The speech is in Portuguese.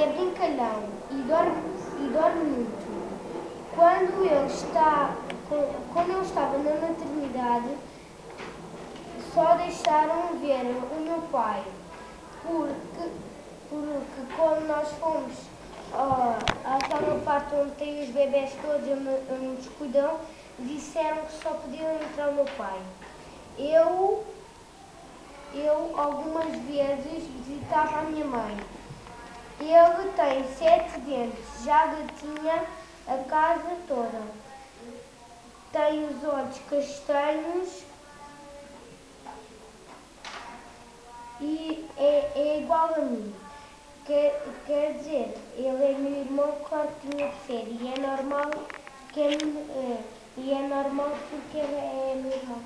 é brincalhão e dorme muito. Quando eu estava na maternidade, só deixaram ver o meu pai, porque quando nós fomos àquela parte onde tem os bebés todos no escudão, disseram que só podiam entrar o meu pai. Eu algumas vezes visitava a minha mãe. Ele tem 7 dentes, já tinha a casa toda. Tem os olhos castanhos e é igual a mim. Quer dizer, ele é meu irmão, claro que tinha de ser. E é normal porque ele é meu irmão.